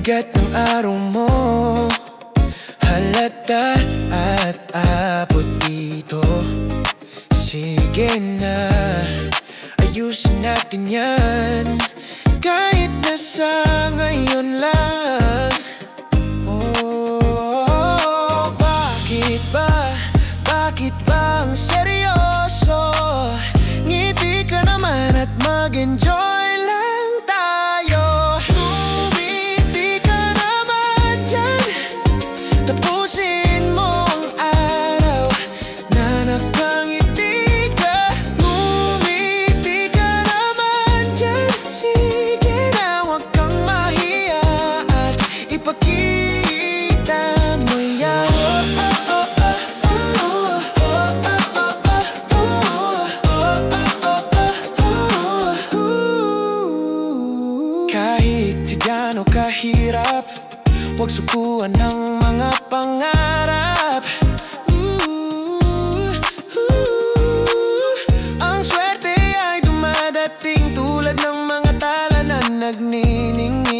Bigat ng araw mo, halata at abot dito. Sige na, ayusin natin yan, kahit nasa ngayon lang. Oh, bakit ba ang seryoso? Ngiti ka naman at mag-enjoy lang tayo. Ngumiti ka naman dyan, tapusin mo ang araw na nakangiti ka. Ngumiti ka naman dyan, sige na huwag kang mahiya at ipakita mo yan. Kahit di gaano kahirap, huwag sukuan ng mga pangarap. Ang swerte ay dumadating tulad ng mga tala na nagniningning.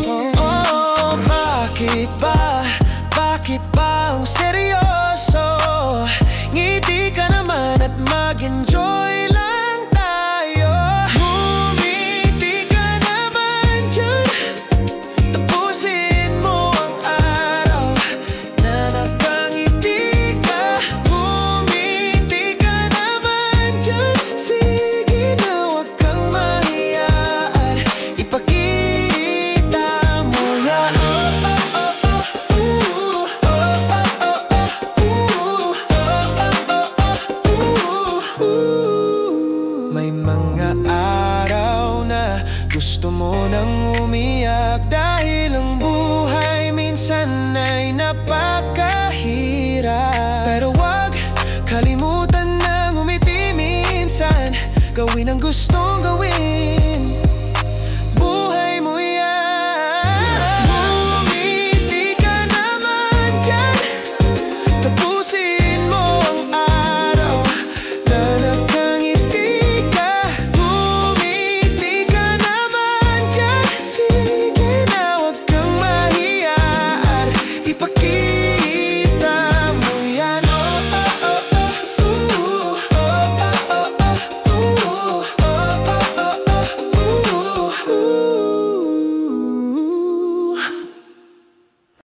Oh, bakit ba ang seryoso?